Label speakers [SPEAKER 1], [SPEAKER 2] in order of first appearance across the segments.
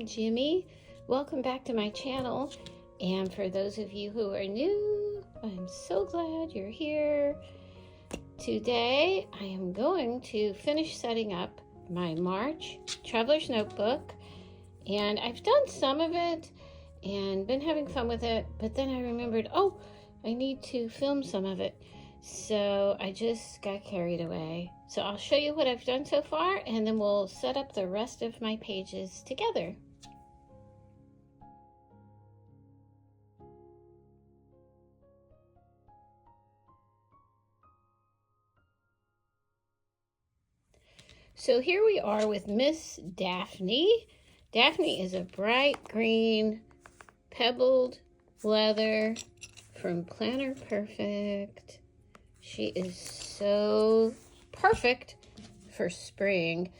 [SPEAKER 1] Jimmy. Welcome back to my channel. And for those of you who are new, I'm so glad you're here. Today, I am going to finish setting up my March Traveler's Notebook. And I've done some of it and been having fun with it, but then I remembered, oh, I need to film some of it. So I just got carried away. So I'll show you what I've done so far, and then we'll set up the rest of my pages together. So here we are with Miss Daphne. Daphne is a bright green pebbled leather from Planner Perfect. She is so perfect for spring.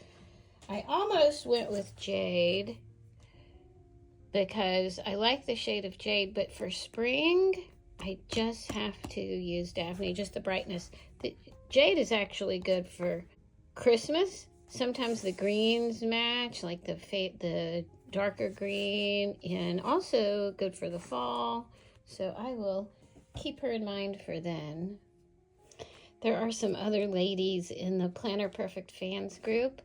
[SPEAKER 1] I almost went with jade because I like the shade of jade, but for spring, I just have to use Daphne, just the brightness. The jade is actually good for Christmas. Sometimes the greens match, like the darker green, and also good for the fall. So I will keep her in mind for then. There are some other ladies in the Planner Perfect fans group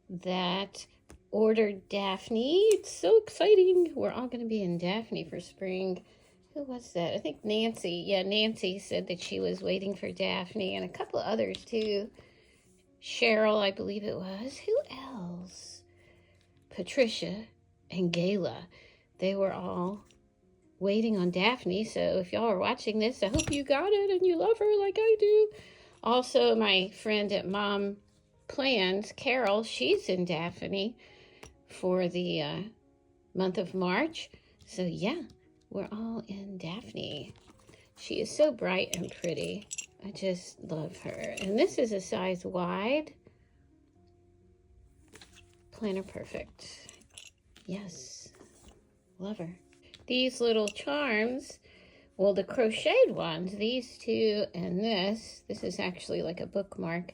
[SPEAKER 1] that ordered Daphne. It's so exciting. We're all going to be in Daphne for spring. Who was that? I think Nancy. Yeah, Nancy said that she was waiting for Daphne, and a couple of others too. Cheryl, I believe it was. Who else? Patricia and Gayla. They were all waiting on Daphne. So if y'all are watching this, I hope you got it and you love her like I do. Also, my friend at Mom Plans, Carol, she's in Daphne for the month of March. So yeah, we're all in Daphne. She is so bright and pretty. I just love her. And this is a size wide. Planner Perfect. Yes, love her. These little charms, well, the crocheted ones, these two and this is actually like a bookmark.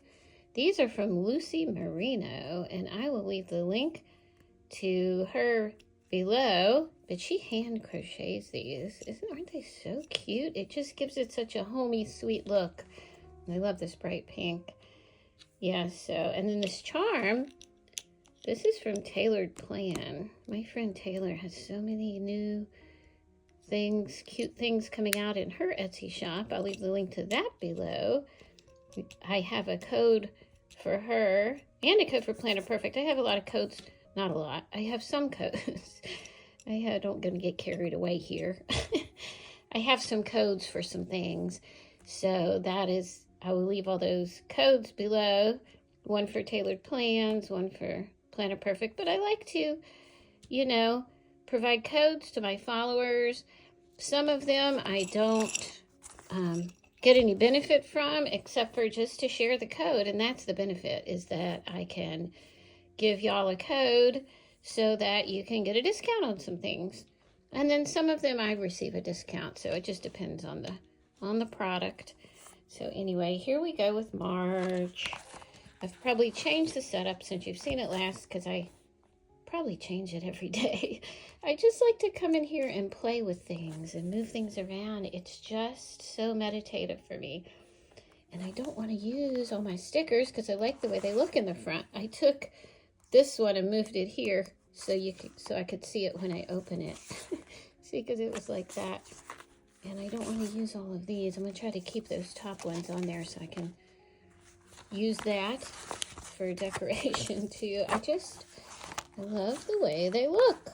[SPEAKER 1] These are from Lucy Marino, and I will leave the link to her below, but she hand crochets these. Aren't they so cute? It just gives it such a homey, sweet look. I love this bright pink. Yeah, so, and then this charm, this is from Tailored Plan. My friend Taylor has so many new things, cute things coming out in her Etsy shop. I'll leave the link to that below. I have a code for her and a code for Planner Perfect. I have a lot of codes. Not a lot. I have some codes. I don't gonna get carried away here. I have some codes for some things. So that is, I will leave all those codes below. One for Tailored Plans, one for Planner Perfect. But I like to, you know, provide codes to my followers. Some of them I don't get any benefit from, except for just to share the code. And that's the benefit, is that I can give y'all a code so that you can get a discount on some things. And then some of them I receive a discount, so it just depends on the product. So anyway, here we go with March. I've probably changed the setup since you've seen it last, because I probably change it every day. I just like to come in here and play with things and move things around. It's just so meditative for me. And I don't want to use all my stickers because I like the way they look in the front. I took this one and moved it here so I could see it when I open it. See, because it was like that. And I don't want to use all of these. I'm going to try to keep those top ones on there so I can use that for decoration too. I love the way they look.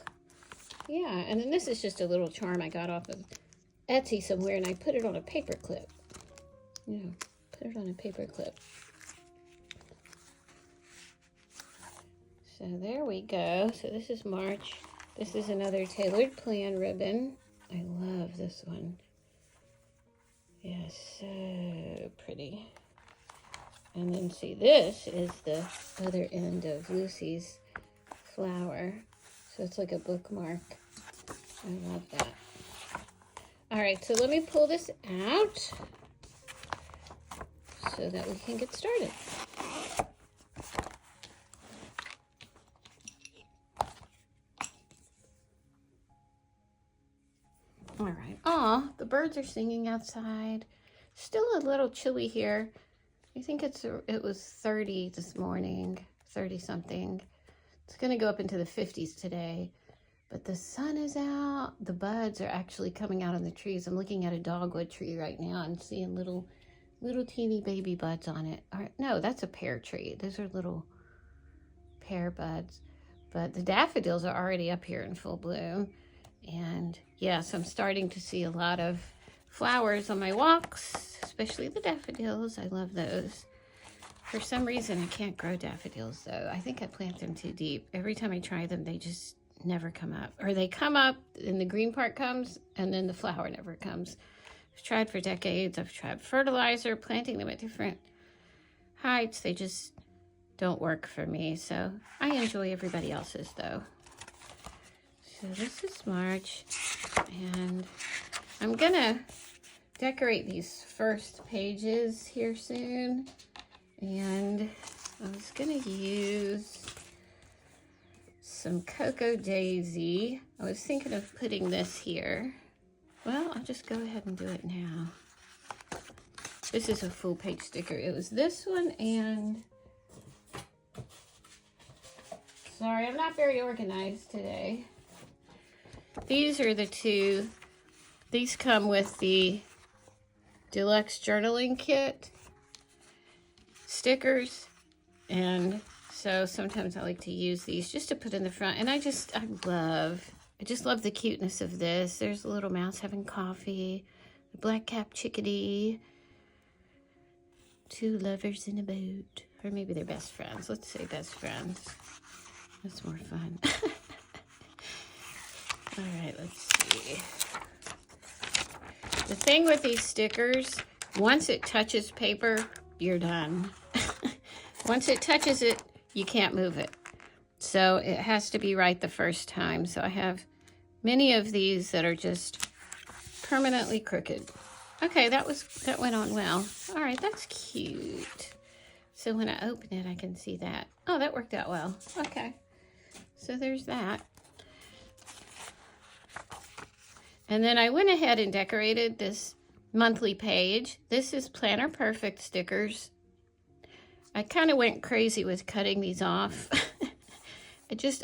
[SPEAKER 1] Yeah, and then this is just a little charm I got off of Etsy somewhere, and I put it on a paper clip. Yeah, put it on a paper clip. So there we go. So this is March. This is another Tailored Plan ribbon. I love this one. Yeah, so pretty. And then see, this is the other end of Lucy's flower. So it's like a bookmark. I love that. All right, so let me pull this out so that we can get started. All right. Aw, the birds are singing outside. Still a little chilly here. I think it was 30 this morning, 30 something. It's going to go up into the 50s today. But the sun is out. The buds are actually coming out on the trees. I'm looking at a dogwood tree right now and seeing little teeny baby buds on it. No, that's a pear tree. Those are little pear buds. But the daffodils are already up here in full bloom. And yes, I'm starting to see a lot of flowers on my walks, especially the daffodils. I love those. For some reason, I can't grow daffodils though. I think I plant them too deep. Every time I try them, they just never come up. Or they come up and the green part comes and then the flower never comes. I've tried for decades. I've tried fertilizer, planting them at different heights. They just don't work for me. So I enjoy everybody else's though. So this is March and I'm gonna decorate these first pages here soon. And I was gonna use some Cocoa Daisy. I was thinking of putting this here. Well, I'll just go ahead and do it now. This is a full page sticker. It was this one and... Sorry, I'm not very organized today. These are the two. These come with the deluxe journaling kit stickers, and so sometimes I like to use these just to put in the front. And I just love the cuteness of this. There's a little mouse having coffee, a black-capped chickadee, two lovers in a boat, or maybe they're best friends. Let's say best friends. That's more fun. All right, let's see. The thing with these stickers, once it touches paper, you're done. Once it touches it, you can't move it. So it has to be right the first time. So I have many of these that are just permanently crooked. Okay, that went on well. All right, that's cute. So when I open it, I can see that. Oh, that worked out well. Okay, so there's that. And then I went ahead and decorated this monthly page. This is Planner Perfect stickers. I kind of went crazy with cutting these off.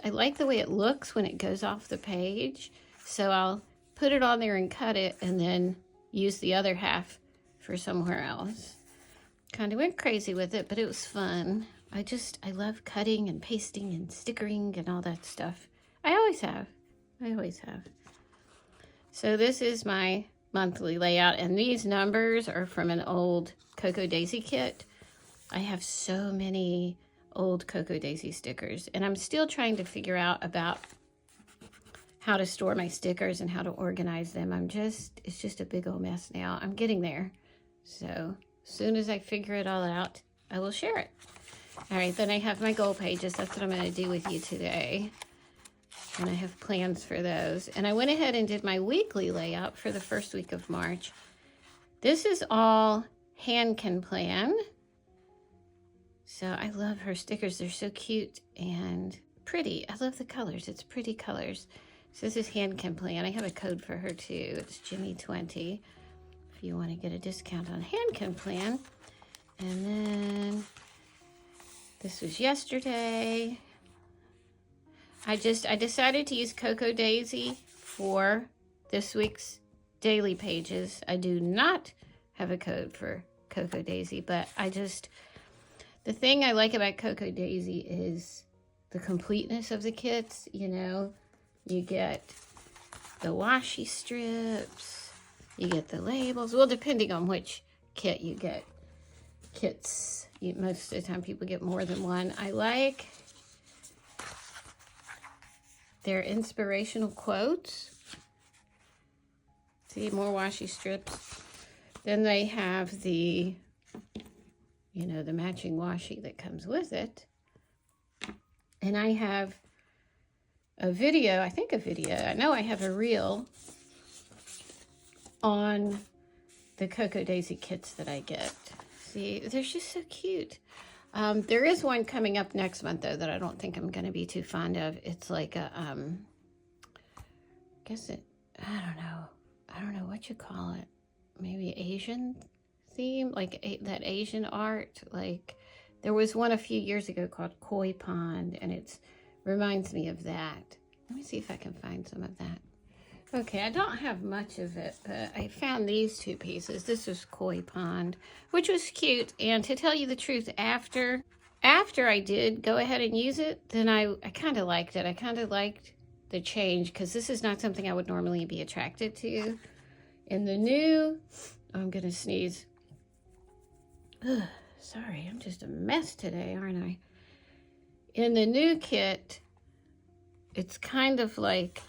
[SPEAKER 1] I like the way it looks when it goes off the page. So I'll put it on there and cut it and then use the other half for somewhere else. Kind of went crazy with it, but it was fun. I love cutting and pasting and stickering and all that stuff. I always have. So this is my monthly layout, and these numbers are from an old Cocoa Daisy kit. I have so many old Cocoa Daisy stickers, and I'm still trying to figure out about how to store my stickers and how to organize them. It's just a big old mess now. I'm getting there. So as soon as I figure it all out, I will share it. All right, then I have my goal pages. That's what I'm going to do with you today. And I have plans for those. And I went ahead and did my weekly layout for the first week of March. This is all Hand Can Plan. So I love her stickers. They're so cute and pretty. I love the colors. It's pretty colors. So this is Hand Can Plan. I have a code for her too. It's Jimmy20 if you want to get a discount on Hand Can Plan. And then this was yesterday. I decided to use Cocoa Daisy for this week's daily pages. I do not have a code for Cocoa Daisy, but the thing I like about Cocoa Daisy is the completeness of the kits. You know, you get the washi strips, you get the labels. Well, depending on which kit you get. Kits, most of the time people get more than one. I like their inspirational quotes. See, more washi strips. Then they have the, the matching washi that comes with it. And I have a video, I know I have a reel on the Cocoa Daisy kits that I get. See, they're just so cute. There is one coming up next month, though, that I don't think I'm going to be too fond of. It's like a, I don't know. I don't know what you call it, maybe Asian theme, like that Asian art. Like there was one a few years ago called Koi Pond, and it reminds me of that. Let me see if I can find some of that. Okay, I don't have much of it, but I found these two pieces. This was Koi Pond, which was cute. And to tell you the truth, after I did go ahead and use it, then I kind of liked it. I kind of liked the change, because this is not something I would normally be attracted to. In the new, I'm going to sneeze. Ugh, sorry, I'm just a mess today, aren't I? In the new kit, it's kind of like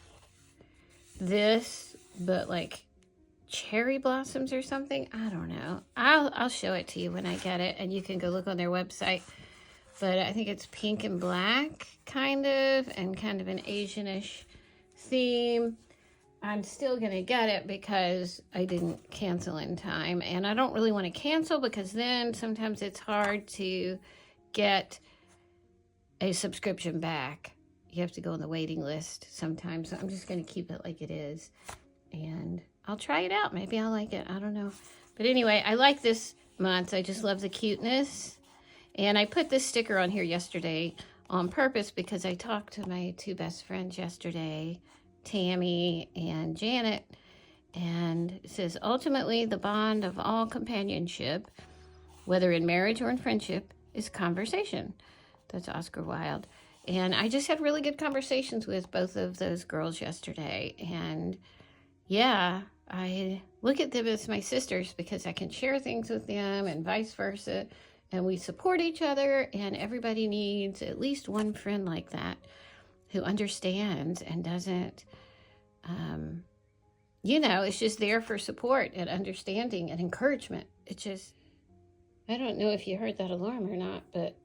[SPEAKER 1] this, but like cherry blossoms or something. I don't know. I'll show it to you when I get it, and you can go look on their website. But I think it's pink and black, kind of, and kind of an Asianish theme. I'm still gonna get it because I didn't cancel in time, and I don't really want to cancel because then sometimes it's hard to get a subscription back. You have to go on the waiting list sometimes. So I'm just going to keep it like it is. And I'll try it out. Maybe I'll like it. I don't know. But anyway, I like this month. I just love the cuteness. And I put this sticker on here yesterday on purpose because I talked to my two best friends yesterday, Tammy and Janet. And it says, ultimately, the bond of all companionship, whether in marriage or in friendship, is conversation. That's Oscar Wilde. And I just had really good conversations with both of those girls yesterday. And yeah, I look at them as my sisters because I can share things with them and vice versa. And we support each other, and everybody needs at least one friend like that who understands and doesn't, is just there for support and understanding and encouragement. It's just, I don't know if you heard that alarm or not, but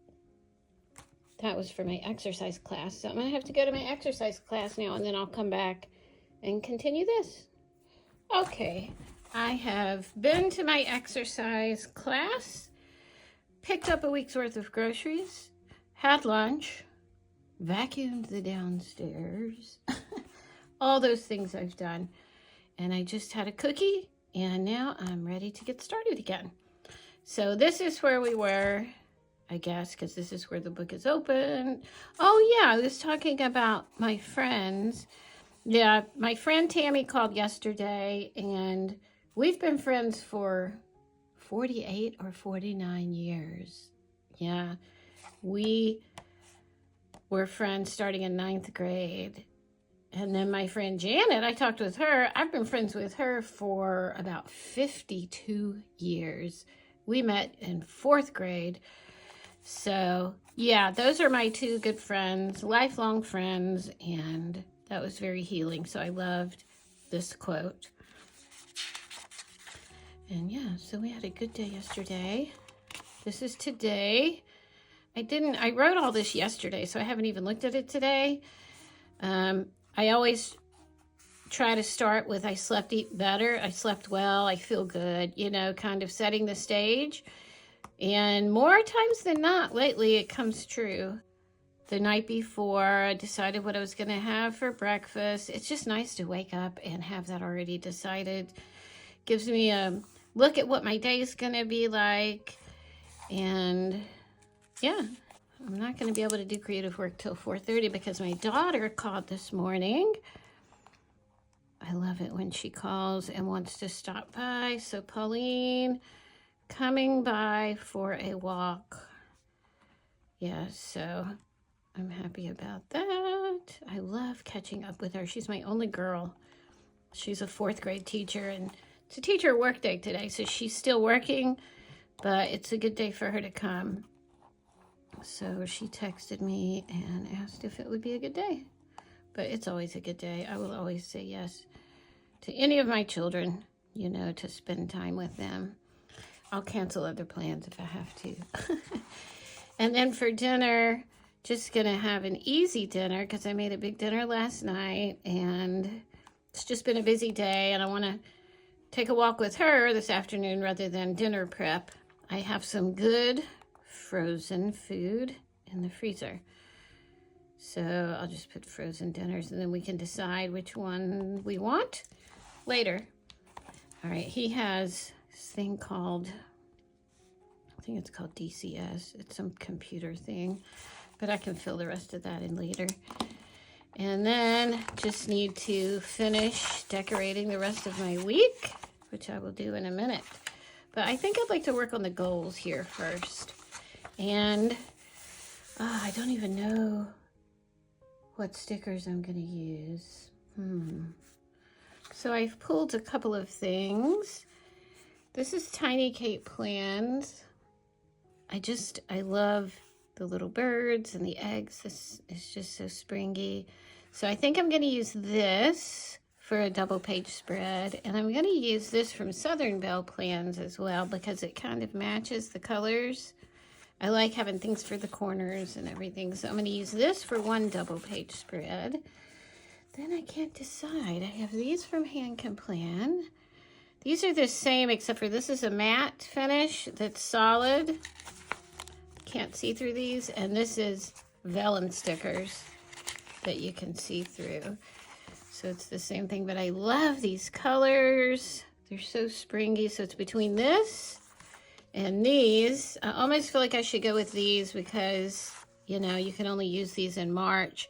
[SPEAKER 1] that was for my exercise class. So I'm going to have to go to my exercise class now, and then I'll come back and continue this. Okay, I have been to my exercise class, picked up a week's worth of groceries, had lunch, vacuumed the downstairs, all those things I've done. And I just had a cookie, and now I'm ready to get started again. So this is where we were, I guess, because this is where the book is open. Oh, yeah, I was talking about my friends. Yeah, my friend Tammy called yesterday, and we've been friends for 48 or 49 years. Yeah, we were friends starting in 9th grade. And then my friend Janet, I talked with her. I've been friends with her for about 52 years. We met in 4th grade. So, yeah, those are my two good friends, lifelong friends, and that was very healing. So I loved this quote. And yeah, so we had a good day yesterday. This is today. I wrote all this yesterday, so I haven't even looked at it today. I always try to start with I slept better, I slept well, I feel good, kind of setting the stage. And more times than not, lately it comes true. The night before, I decided what I was going to have for breakfast. It's just nice to wake up and have that already decided. Gives me a look at what my day is going to be like. And yeah, I'm not going to be able to do creative work till 4:30 because my daughter called this morning. I love it when she calls and wants to stop by. So Pauline, coming by for a walk. Yeah, so I'm happy about that. I love catching up with her. She's my only girl. She's a 4th grade teacher, and it's a teacher work day today, so she's still working, but it's a good day for her to come. So she texted me and asked if it would be a good day. But it's always a good day. I will always say yes to any of my children, to spend time with them. I'll cancel other plans if I have to. And then for dinner, just going to have an easy dinner because I made a big dinner last night, and it's just been a busy day, and I want to take a walk with her this afternoon rather than dinner prep. I have some good frozen food in the freezer. So I'll just put frozen dinners, and then we can decide which one we want later. All right, he has this thing called, I think it's called DCS. It's some computer thing, but I can fill the rest of that in later. And then just need to finish decorating the rest of my week, which I will do in a minute. But I think I'd like to work on the goals here first. And I don't even know what stickers I'm going to use. So I've pulled a couple of things. This is Tiny Kate Plans. I love the little birds and the eggs. This is just so springy. So I think I'm going to use this for a double page spread. And I'm going to use this from Southern Belle Plans as well because it kind of matches the colors. I like having things for the corners and everything. So I'm going to use this for one double page spread. Then I can't decide. I have these from Hand Can Plan. These are the same except for this is a matte finish that's solid. Can't see through these. And this is vellum stickers that you can see through. So it's the same thing, but I love these colors. They're so springy. So it's between this and these. I almost feel like I should go with these because, you know, you can only use these in March.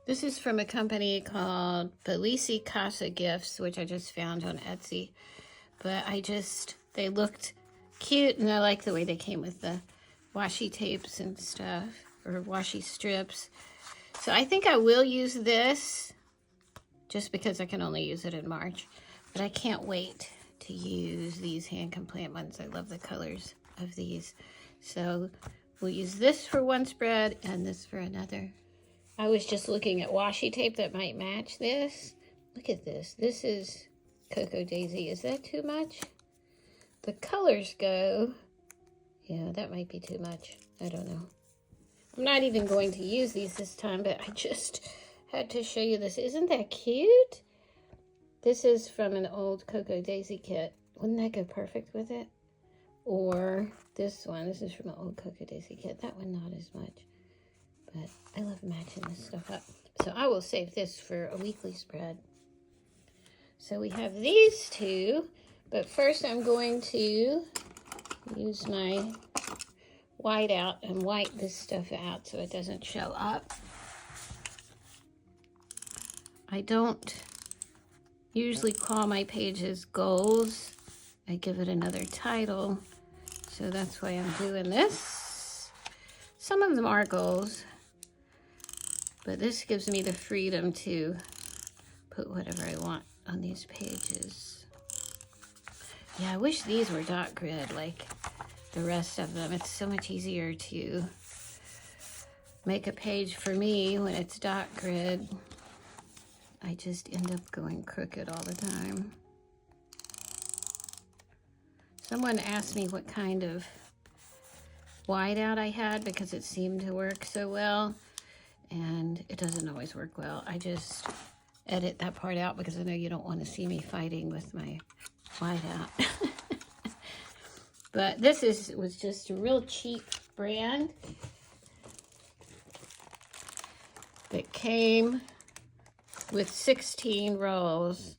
[SPEAKER 1] This is from a company called Belisi Casa Gifts, which I just found on Etsy. But they looked cute, and I like the way they came with the washi tapes and stuff, or washi strips. So I think I will use this, just because I can only use it in March. But I can't wait to use these Hand Can Plan ones. I love the colors of these. So we'll use this for one spread, and this for another. I was just looking at washi tape that might match this. Look at this. This is Cocoa Daisy. Is that too much? The colors go. Yeah, that might be too much. I don't know. I'm not even going to use these this time, but I just had to show you this. Isn't that cute? This is from an old Cocoa Daisy kit. Wouldn't that go perfect with it? Or this one. This is from an old Cocoa Daisy kit. That one not as much. But I love matching this stuff up. So I will save this for a weekly spread. So we have these two. But first I'm going to use my white out and white this stuff out so it doesn't show up. I don't usually call my pages goals. I give it another title. So that's why I'm doing this. Some of them are goals. But this gives me the freedom to put whatever I want on these pages. Yeah, I wish these were dot grid like the rest of them. It's so much easier to make a page for me when it's dot grid. I just end up going crooked all the time. Someone asked me what kind of whiteout I had because it seemed to work so well. And it doesn't always work well. I just edit that part out because I know you don't want to see me fighting with my whiteout. But this was just a real cheap brand that came with 16 rolls.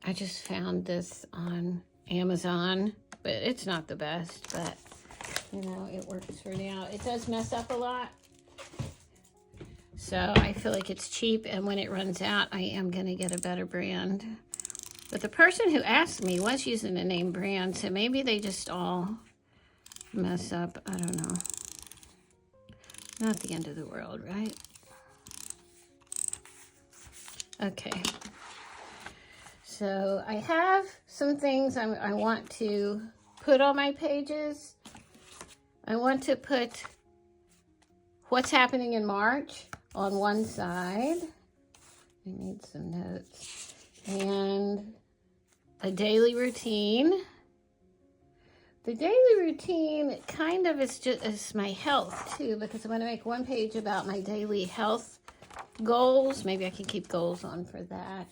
[SPEAKER 1] I just found this on Amazon, but it's not the best, but you know, it works for now. It does mess up a lot. So I feel like it's cheap, and when it runs out, I am going to get a better brand. But the person who asked me was using a name brand, so maybe they just all mess up. I don't know. Not the end of the world, right? Okay. So I have some things I want to put on my pages. I want to put what's happening in March on one side. I need some notes. And a daily routine. The daily routine kind of is my health too, because I'm going to make one page about my daily health goals. Maybe I can keep goals on for that.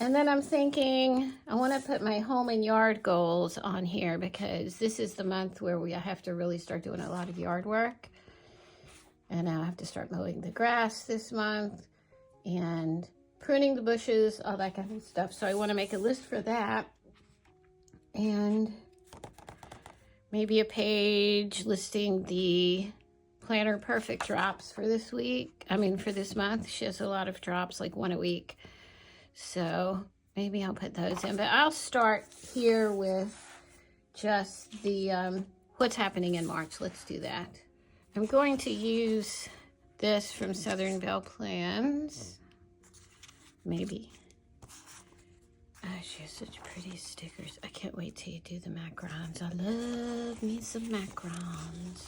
[SPEAKER 1] And then I'm thinking I want to put my home and yard goals on here because this is the month where I have to really start doing a lot of yard work. And I have to start mowing the grass this month and pruning the bushes, all that kind of stuff. So I want to make a list for that. and maybe a page listing the Planner Perfect drops for this week. I mean, for this month. She has a lot of drops, like 1 a week. So maybe I'll put those in. But I'll start here with just the what's happening in March. Let's do that. I'm going to use this from Southern Belle Plans. Maybe. Oh, she has such pretty stickers. I can't wait till you do the macarons. I love me some macarons.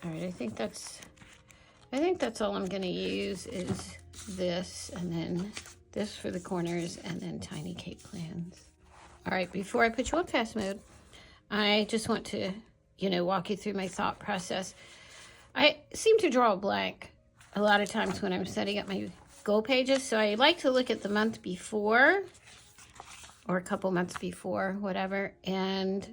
[SPEAKER 1] All right, I think that's all I'm going to use is this, and then this for the corners, and then tiny cake plans. All right, before I put you on fast mode, I just want to, walk you through my thought process. I seem to draw a blank a lot of times when I'm setting up my goal pages, so I like to look at the month before, or a couple months before, whatever, and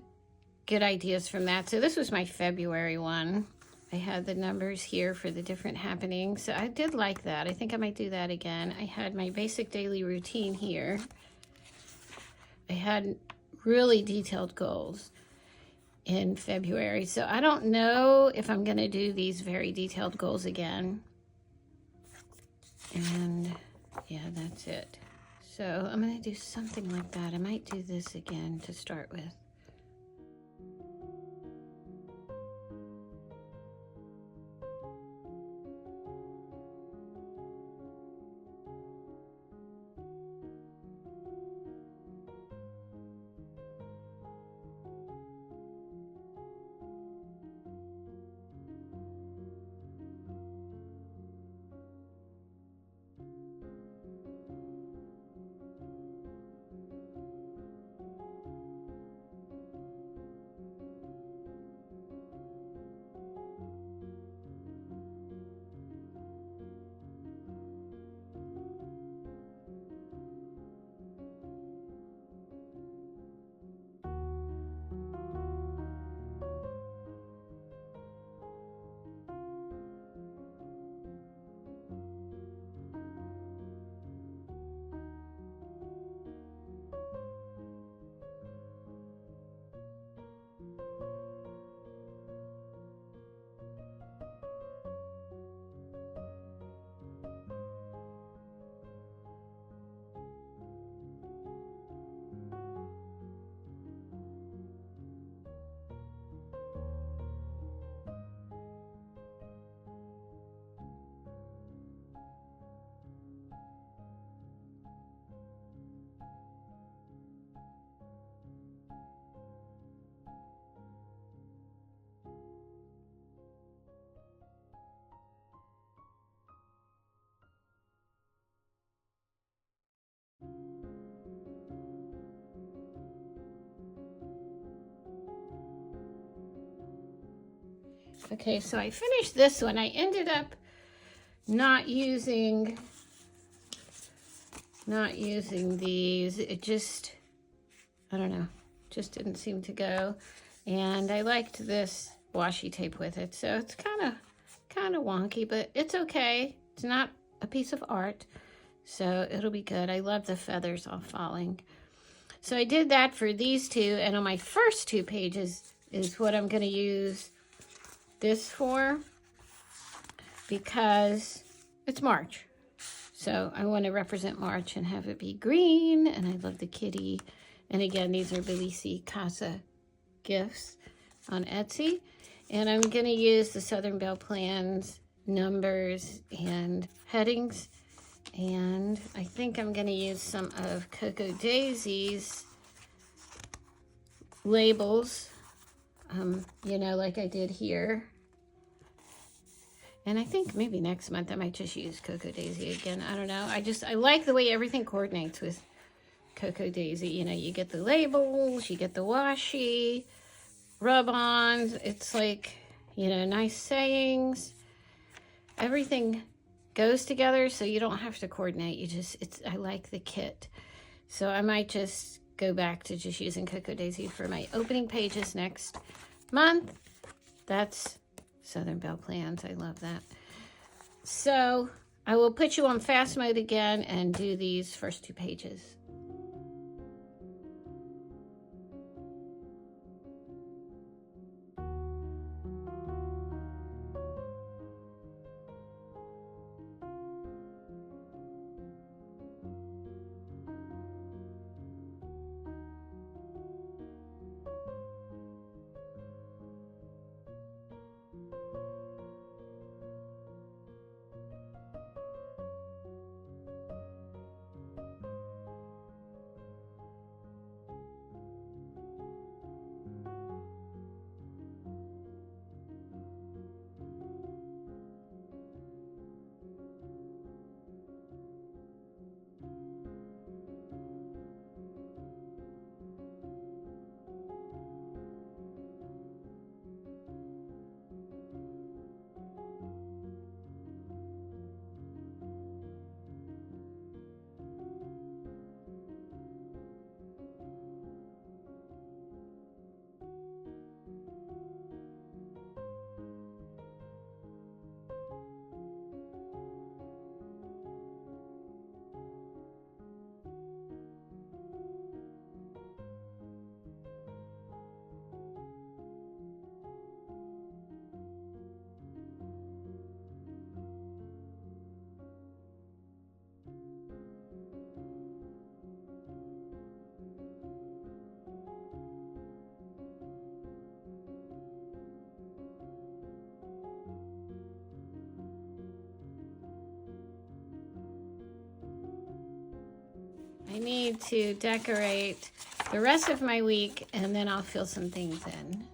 [SPEAKER 1] get ideas from that. So this was my February one. I had the numbers here for the different happenings. So I did like that. I think I might do that again. I had my basic daily routine here. I had really detailed goals in February. So I don't know if I'm going to do these very detailed goals again. And yeah, that's it. So I'm going to do something like that. I might do this again to start with. Okay, so I finished this one. I ended up not using these. It just, I don't know, just didn't seem to go. And I liked this washi tape with it. So it's kind of wonky, but it's okay. It's not a piece of art, so it'll be good. I love the feathers all falling. So I did that for these two, and on my first 2 pages is what I'm going to use this for, because it's March. So I want to represent March and have it be green, and I love the kitty. And again, these are Bellisi Casa gifts on Etsy. And I'm going to use the Southern Belle Plans numbers and headings. And I think I'm going to use some of Cocoa Daisy's labels, like I did here. And I think maybe next month I might just use Cocoa Daisy again. I don't know. I like the way everything coordinates with Cocoa Daisy. You get the labels, you get the washi, rub-ons. It's like, nice sayings. Everything goes together, so you don't have to coordinate. I like the kit. So I might just go back to just using Cocoa Daisy for my opening pages next month. That's Southern Belle Plans. I love that. So I will put you on fast mode again and do these first 2 pages. I need to decorate the rest of my week, and then I'll fill some things in.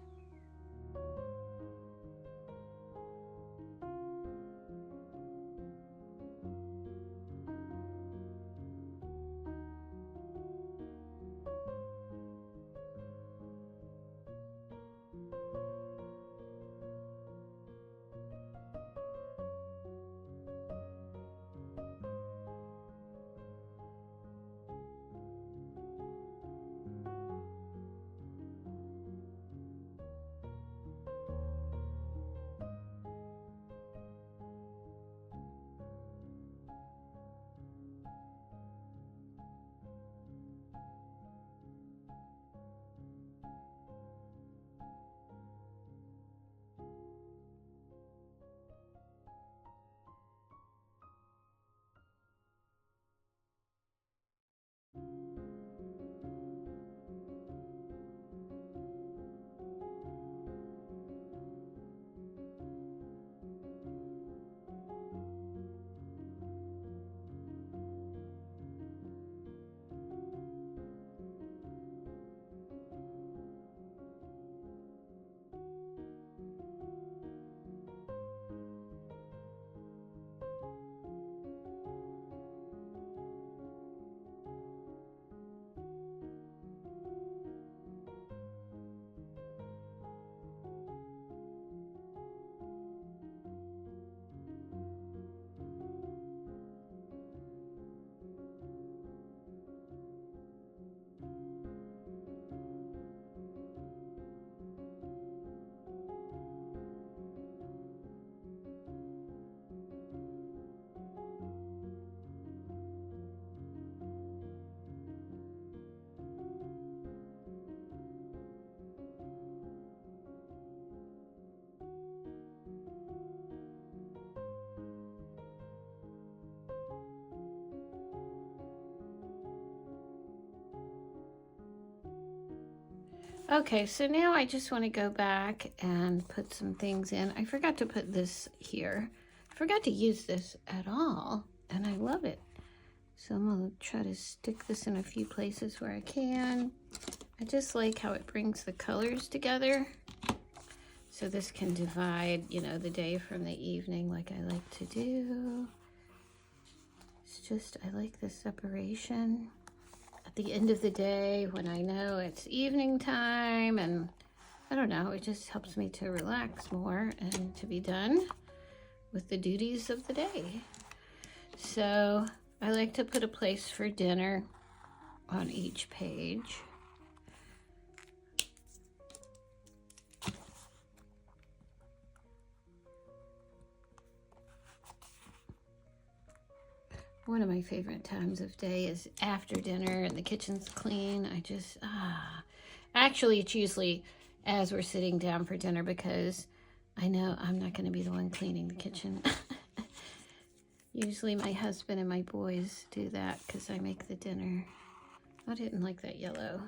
[SPEAKER 1] Okay, so now I just want to go back and put some things in. I forgot to put this here. I forgot to use this at all, and I love it. So I'm going to try to stick this in a few places where I can. I just like how it brings the colors together. So this can divide, you know, the day from the evening like I like to do. It's just, I like the separation. At the end of the day, when I know it's evening time, and I don't know, it just helps me to relax more and to be done with the duties of the day. So I like to put a place for dinner on each page. One of my favorite times of day is after dinner and the kitchen's clean. I just, actually it's usually as we're sitting down for dinner, because I know I'm not going to be the one cleaning the kitchen. Usually my husband and my boys do that because I make the dinner. I didn't like that yellow.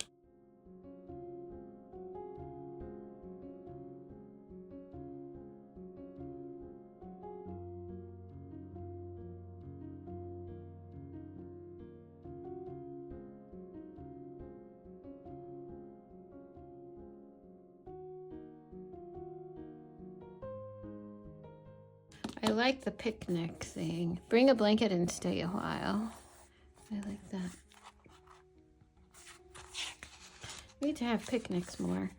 [SPEAKER 1] I like the picnic thing. Bring a blanket and stay a while. I like that. We need to have picnics more.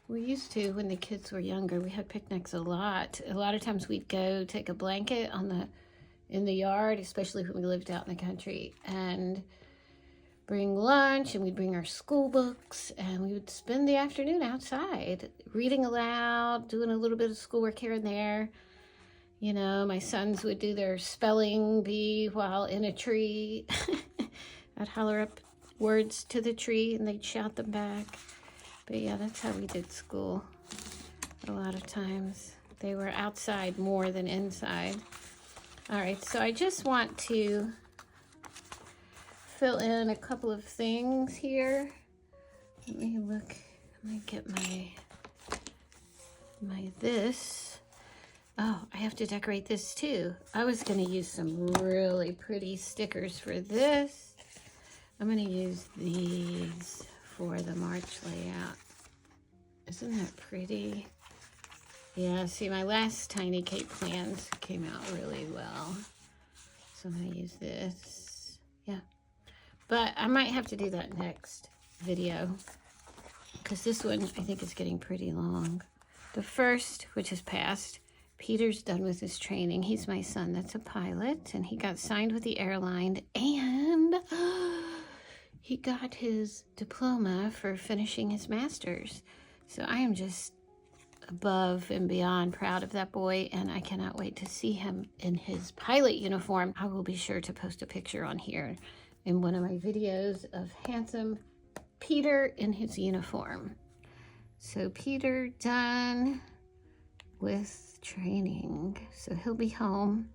[SPEAKER 1] We used to, when the kids were younger, we had picnics a lot. A lot of times we'd go take a blanket in the yard, especially when we lived out in the country, and bring lunch, and we'd bring our school books, and we would spend the afternoon outside, reading aloud, doing a little bit of schoolwork here and there. You know, my sons would do their spelling bee while in a tree. I'd holler up words to the tree and they'd shout them back. But yeah, that's how we did school a lot of times. They were outside more than inside. All right, so I just want to fill in a couple of things here. Let me look, let me get my this. Oh, I have to decorate this too. I was going to use some really pretty stickers for this. I'm going to use these for the March layout. Isn't that pretty? Yeah, see, my last tiny cake plans came out really well. So I'm going to use this. Yeah. But I might have to do that next video, because this one I think is getting pretty long. The first, which is passed, Peter's done with his training. He's my son. That's a pilot, and he got signed with the airline, and he got his diploma for finishing his master's. So I am just above and beyond proud of that boy, and I cannot wait to see him in his pilot uniform. I will be sure to post a picture on here in one of my videos of handsome Peter in his uniform. So Peter done with training. So he'll be home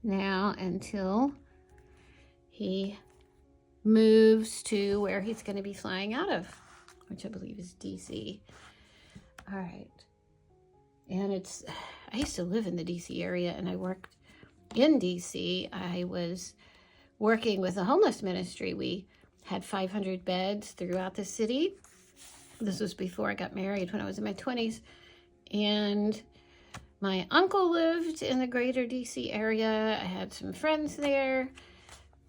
[SPEAKER 1] now until he moves to where he's going to be flying out of, which I believe is DC. All right. And I used to live in the DC area, and I worked in DC. I was working with a homeless ministry. We had 500 beds throughout the city. This was before I got married, when I was in my 20s. And my uncle lived in the greater DC area. I had some friends there.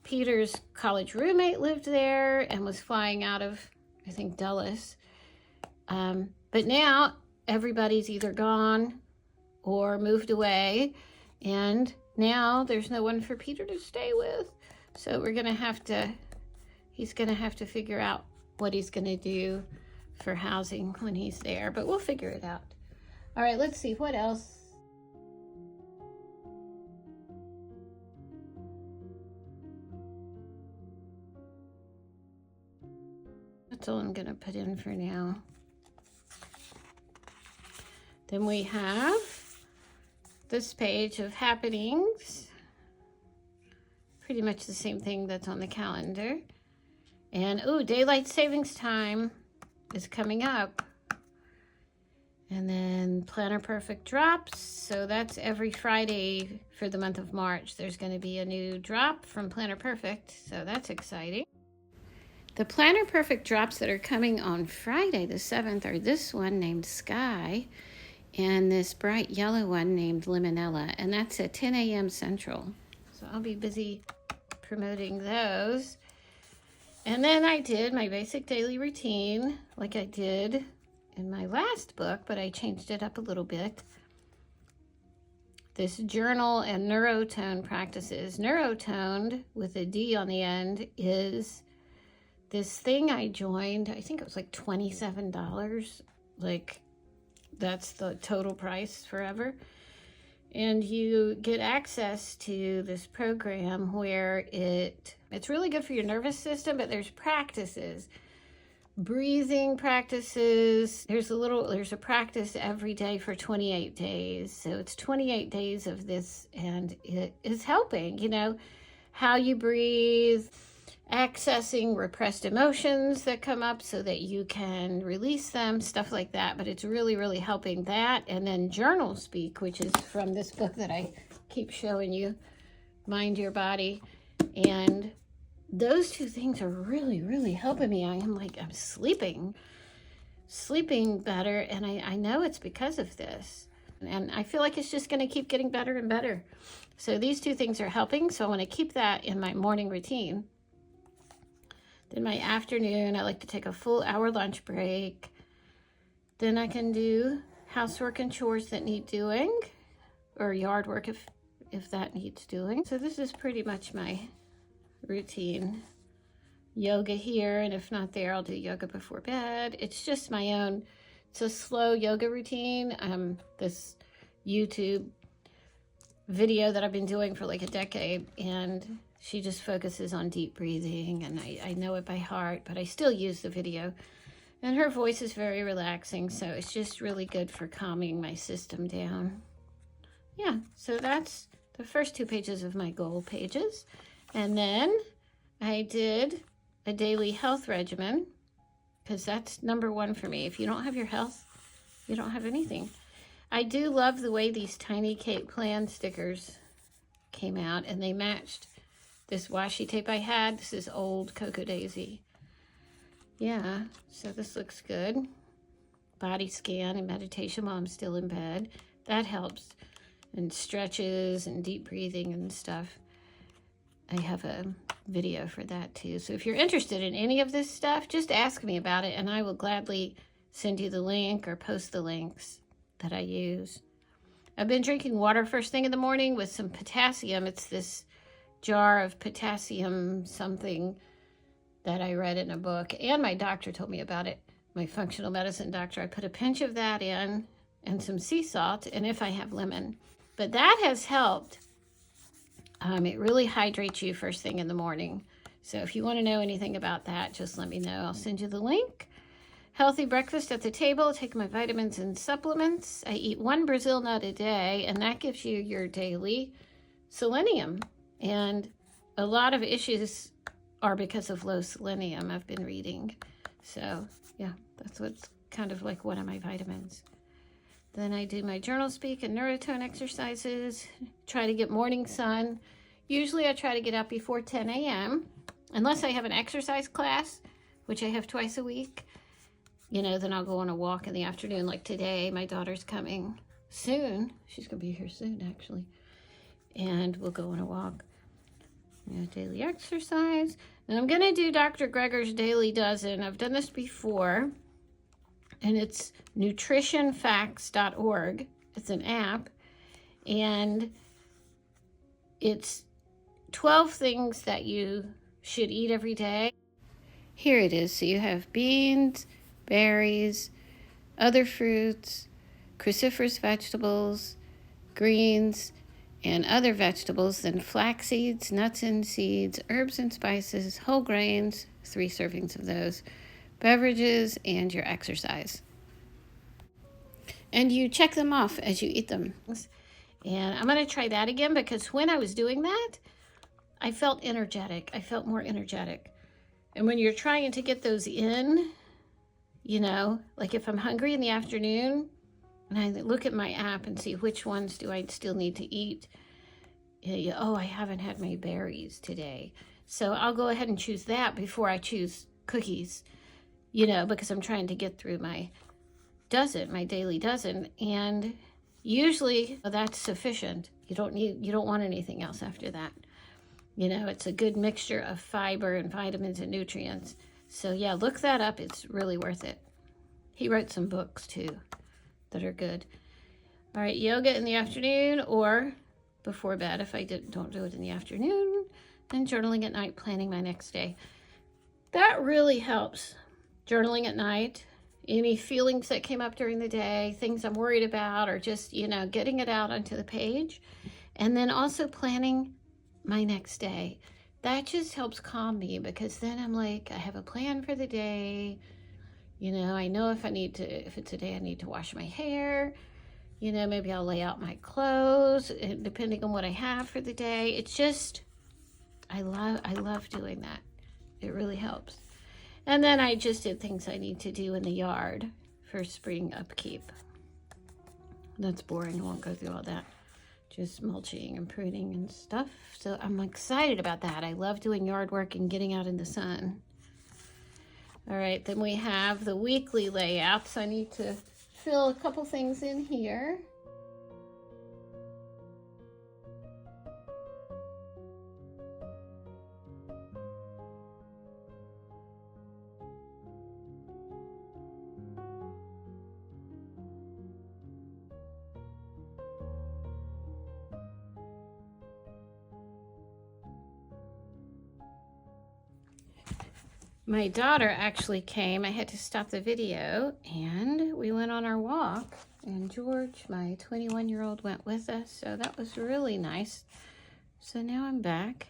[SPEAKER 1] Peter's college roommate lived there and was flying out of, I think, Dulles. But now everybody's either gone or moved away, and now there's no one for Peter to stay with. So we're gonna have to, he's gonna have to figure out what he's gonna do for housing when he's there, but we'll figure it out. All right, let's see what else. That's all I'm gonna put in for now. Then we have this page of happenings. Pretty much the same thing that's on the calendar. And, oh, daylight savings time is coming up. And then Planner Perfect drops. So that's every Friday for the month of March. There's going to be a new drop from Planner Perfect. So that's exciting. The Planner Perfect drops that are coming on Friday the 7th are this one named Sky, and this bright yellow one named Limonella, and that's at 10 a.m. Central. So I'll be busy promoting those. And then I did my basic daily routine like I did in my last book, but I changed it up a little bit. This journal and neurotone practices. Neurotoned with a D on the end is this thing I joined. I think it was like $27. Like, that's the total price forever. And you get access to this program where it's really good for your nervous system, but there's practices, breathing practices. There's a practice every day for 28 days. So it's 28 days of this, and it is helping, you know, how you breathe, accessing repressed emotions that come up so that you can release them, stuff like that. But it's really, really helping that. And then Journal Speak, which is from this book that I keep showing you, Mind Your Body. And those two things are really, really helping me. I'm sleeping better. And I know it's because of this. And I feel like it's just going to keep getting better and better. So these two things are helping. So I want to keep that in my morning routine. Then my afternoon, I like to take a full hour lunch break. Then I can do housework and chores that need doing, or yard work if that needs doing. So this is pretty much my routine. Yoga here, and if not there, I'll do yoga before bed. It's just my own, it's a slow yoga routine. This YouTube video that I've been doing for like a decade, and she just focuses on deep breathing, and I know it by heart, but I still use the video. And her voice is very relaxing, so it's just really good for calming my system down. Yeah, so that's the first 2 pages of my goal pages. And then I did a daily health regimen, because that's #1 for me. If you don't have your health, you don't have anything. I do love the way these tiny cake plan stickers came out, and they matched this washi tape I had. This is old Cocoa Daisy. Yeah, so this looks good. Body scan and meditation while I'm still in bed. That helps. And stretches and deep breathing and stuff. I have a video for that too. So if you're interested in any of this stuff, just ask me about it and I will gladly send you the link or post the links that I use. I've been drinking water first thing in the morning with some potassium. It's this jar of potassium something that I read in a book, and my doctor told me about it. My functional medicine doctor. I put a pinch of that in and some sea salt, and if I have lemon. But that has helped. It really hydrates you first thing in the morning. So if you want to know anything about that, just let me know. I'll send you the link. Healthy breakfast at the table. Take my vitamins and supplements. I eat 1 Brazil nut a day, and that gives you your daily selenium. And a lot of issues are because of low selenium, I've been reading. So, yeah, that's what's kind of like one of my vitamins. Then I do my journal speak and neurotone exercises. Try to get morning sun. Usually I try to get up before 10 a.m. Unless I have an exercise class, which I have twice a week. You know, then I'll go on a walk in the afternoon. Like today, my daughter's coming soon. She's going to be here soon, actually. And we'll go on a walk. Daily exercise. And I'm going to do Dr. Greger's Daily Dozen. I've done this before. And it's nutritionfacts.org. It's an app. And it's 12 things that you should eat every day. Here it is. So you have beans, berries, other fruits, cruciferous vegetables, greens, and other vegetables, then flax seeds, nuts and seeds, herbs and spices, whole grains, 3 servings of those, beverages, and your exercise. And you check them off as you eat them. And I'm going to try that again because when I was doing that, I felt energetic. I felt more energetic. And when you're trying to get those in, you know, like if I'm hungry in the afternoon and I look at my app and see which ones do I still need to eat. Oh, I haven't had my berries today. So I'll go ahead and choose that before I choose cookies, you know, because I'm trying to get through my dozen, my daily dozen. And usually that's sufficient. You don't want anything else after that. You know, it's a good mixture of fiber and vitamins and nutrients. So yeah, look that up. It's really worth it. He wrote some books too that are good. All right, yoga in the afternoon or before bed if I don't do it in the afternoon. Then journaling at night, planning my next day. That really helps. Journaling at night, any feelings that came up during the day, things I'm worried about, or just, you know, getting it out onto the page. And then also planning my next day. That just helps calm me because then I'm like, I have a plan for the day. You know, I know if it's a day I need to wash my hair, you know, maybe I'll lay out my clothes depending on what I have for the day. It's just, I love doing that. It really helps. And then I just did things I need to do in the yard for spring upkeep. That's boring. I won't go through all that. Just mulching and pruning and stuff. So I'm excited about that. I love doing yard work and getting out in the sun. All right, then we have the weekly layouts. I need to fill a couple things in here. My daughter actually came. I had to stop the video and we went on our walk and George, my 21-year-old, went with us. So that was really nice. So now I'm back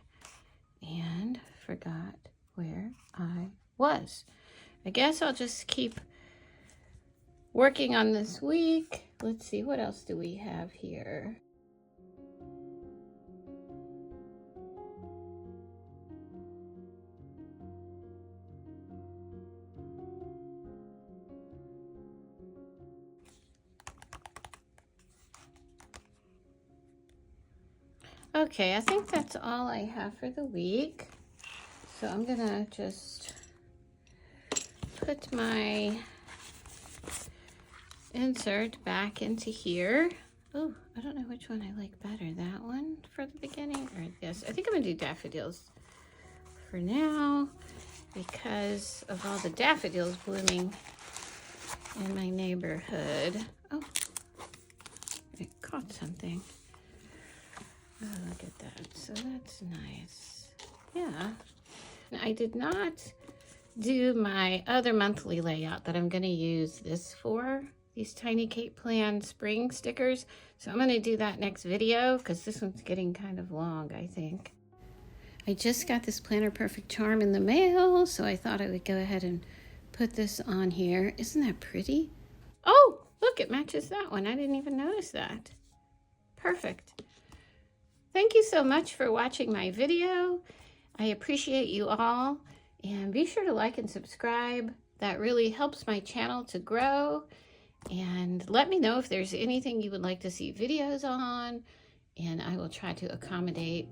[SPEAKER 1] and forgot where I was. I guess I'll just keep working on this week. Let's see, what else do we have here? Okay, I think that's all I have for the week. So I'm gonna just put my insert back into here. Oh, I don't know which one I like better, that one for the beginning or this. I think I'm gonna do daffodils for now because of all the daffodils blooming in my neighborhood. Oh, I caught something. Oh, look at that. So that's nice. Yeah. I did not do my other monthly layout that I'm going to use this for, these tiny Cape Plan spring stickers. So I'm going to do that next video because this one's getting kind of long, I think. I just got this Planner Perfect charm in the mail, so I thought I would go ahead and put this on here. Isn't that pretty? Oh, look, it matches that one. I didn't even notice that. Perfect. Thank you so much for watching my video. I appreciate you all, and be sure to like and subscribe. That really helps my channel to grow, and let me know if there's anything you would like to see videos on, and I will try to accommodate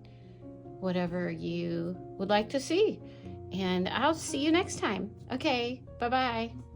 [SPEAKER 1] whatever you would like to see. And I'll see you next time. Okay, bye-bye.